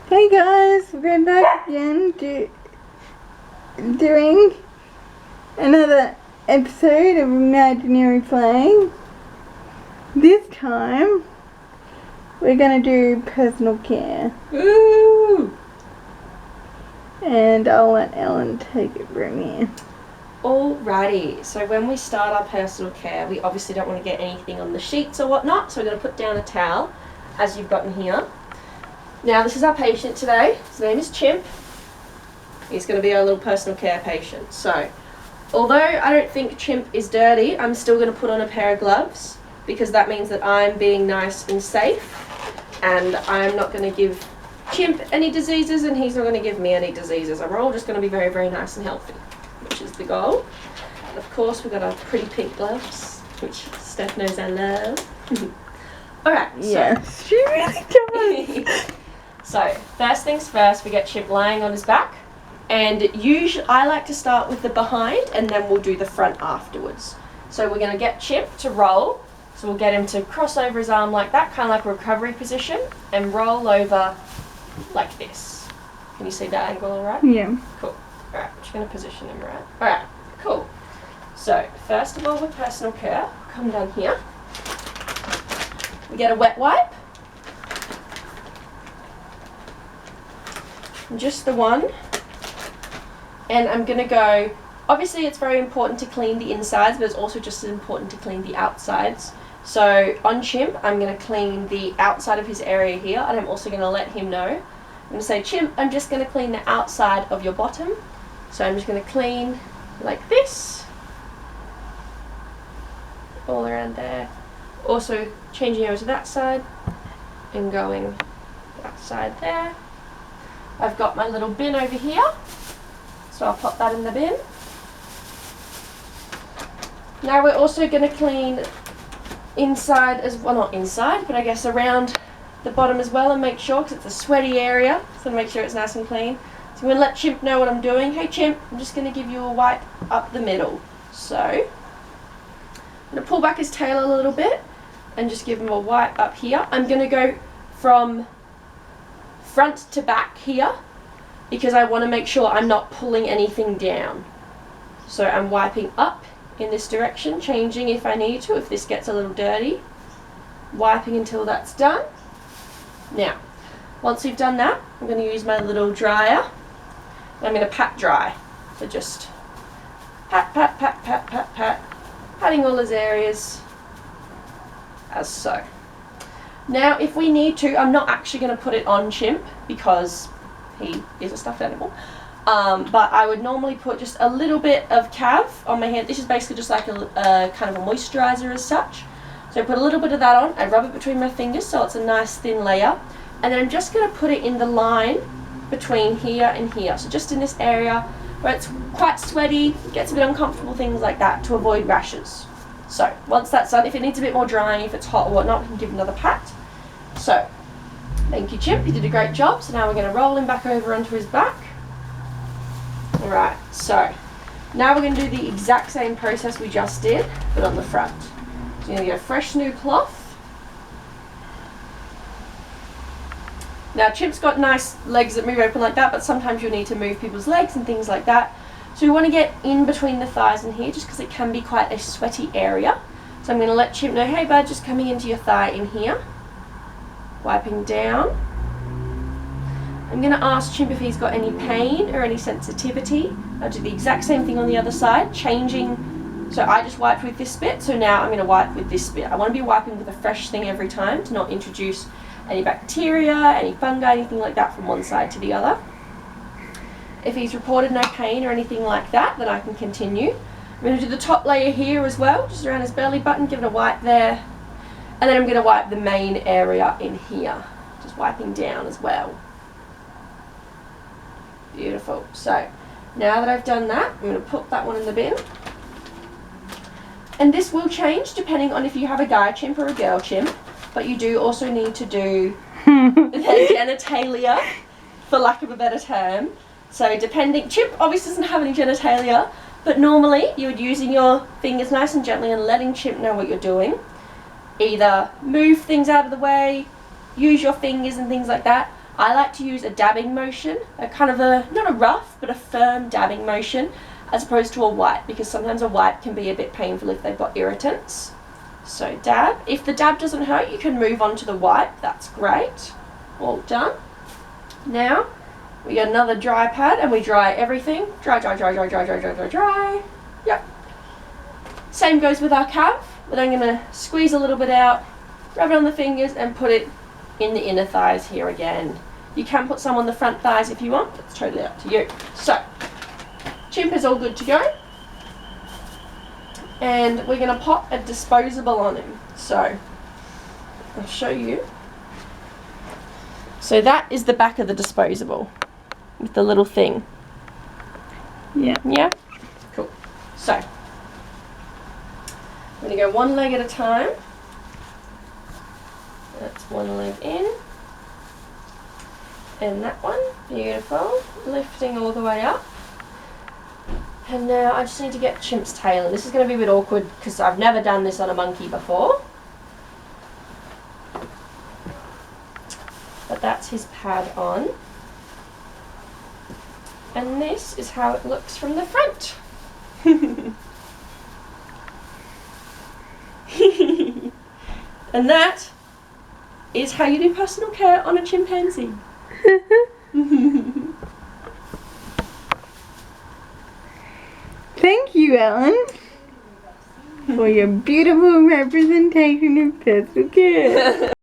Hey guys, we're back again doing another episode of Imaginary Play. This time, we're gonna do personal care. Woo! And I'll let Ellen take it from here. Alrighty, so when we start our personal care, we obviously don't want to get anything on the sheets or whatnot, so we're going to put down a towel, as you've gotten here. Now, this is our patient today. His name is Chimp. He's going to be our little personal care patient. So, although I don't think Chimp is dirty, I'm still going to put on a pair of gloves, because that means that I'm being nice and safe, and I'm not going to give Chimp any diseases, and he's not going to give me any diseases, and we're all just going to be very, very nice and healthy, which is the goal. And of course, we've got our pretty pink gloves, which Steph knows I love. Alright, so. Yes, she really does. So, first things first, we get Chimp lying on his back. And usually, I like to start with the behind, and then we'll do the front afterwards. So we're going to get Chimp to roll. So we'll get him to cross over his arm like that, kind of like a recovery position, and roll over like this. Can you see that angle alright? Yeah. Cool. Alright, I'm just going to position him right. Alright, cool. So, first of all with personal care, come down here. We get a wet wipe. Just the one. And I'm going to go, obviously it's very important to clean the insides, but it's also just as important to clean the outsides. So, on Chimp, I'm going to clean the outside of his area here, and I'm also going to let him know. I'm going to say, Chimp, I'm just going to clean the outside of your bottom. So I'm just going to clean like this, all around there. Also changing over to that side and going that side there. I've got my little bin over here, so I'll pop that in the bin. Now we're also going to clean inside as well, not inside, but I guess around the bottom as well, and make sure, because it's a sweaty area, so make sure it's nice and clean. So I'm going to let Chimp know what I'm doing. Hey Chimp, I'm just going to give you a wipe up the middle. So, I'm going to pull back his tail a little bit and just give him a wipe up here. I'm going to go from front to back here because I want to make sure I'm not pulling anything down. So I'm wiping up in this direction, changing if I need to, if this gets a little dirty. Wiping until that's done. Now, once we've done that, I'm going to use my little dryer. I'm going to pat dry. So just pat, pat, pat, pat, pat, pat. Patting all his areas as so. Now, if we need to, I'm not actually going to put it on Chimp because he is a stuffed animal. But I would normally put just a little bit of Cav on my hand. This is basically just like a kind of a moisturizer as such. So I put a little bit of that on. I rub it between my fingers so it's a nice thin layer. And then I'm just going to put it in the line between here and here. So just in this area where it's quite sweaty, gets a bit uncomfortable, things like that, to avoid rashes. So once that's done, if it needs a bit more drying, if it's hot or whatnot, we can give another pat. So, thank you Chimp, you did a great job. So now we're going to roll him back over onto his back. Alright, so now we're going to do the exact same process we just did, but on the front. So you're going to get a fresh new cloth. Now Chimp's got nice legs that move open like that, but sometimes you'll need to move people's legs and things like that. So we want to get in between the thighs and here, just because it can be quite a sweaty area. So I'm going to let Chimp know, hey bud, just coming into your thigh in here. Wiping down. I'm going to ask Chimp if he's got any pain or any sensitivity. I'll do the exact same thing on the other side, changing. So I just wiped with this bit, so now I'm going to wipe with this bit. I want to be wiping with a fresh thing every time to not introduce any bacteria, any fungi, anything like that from one side to the other. If he's reported no pain or anything like that, then I can continue. I'm going to do the top layer here as well, just around his belly button, give it a wipe there. And then I'm going to wipe the main area in here, just wiping down as well. Beautiful. So, now that I've done that, I'm going to put that one in the bin. And this will change depending on if you have a guy Chimp or a girl Chimp. But you do also need to do their genitalia, for lack of a better term. So depending, Chimp obviously doesn't have any genitalia, but normally you would using your fingers nice and gently and letting Chimp know what you're doing. Either move things out of the way, use your fingers and things like that. I like to use a dabbing motion, a kind of a, not a rough, but a firm dabbing motion, as opposed to a wipe, because sometimes a wipe can be a bit painful if they've got irritants. So dab. If the dab doesn't hurt, you can move on to the wipe. That's great. All done. Now, we get another dry pad and we dry everything. Dry, dry, dry, dry, dry, dry, dry, dry, dry. Yep. Same goes with our calf. We're then going to squeeze a little bit out, rub it on the fingers and put it in the inner thighs here again. You can put some on the front thighs if you want. It's totally up to you. So, chimp is all good to go. And we're going to pop a disposable on him. So, I'll show you. So that is the back of the disposable with the little thing. Yeah. Yeah? Cool. So, I'm going to go one leg at a time. That's one leg in. And that one. Beautiful. Lifting all the way up. And now I just need to get Chimp's tail, and this is going to be a bit awkward because I've never done this on a monkey before. But that's his pad on. And this is how it looks from the front. And that is how you do personal care on a chimpanzee. Thank you, Ellen, for your beautiful representation of personal care.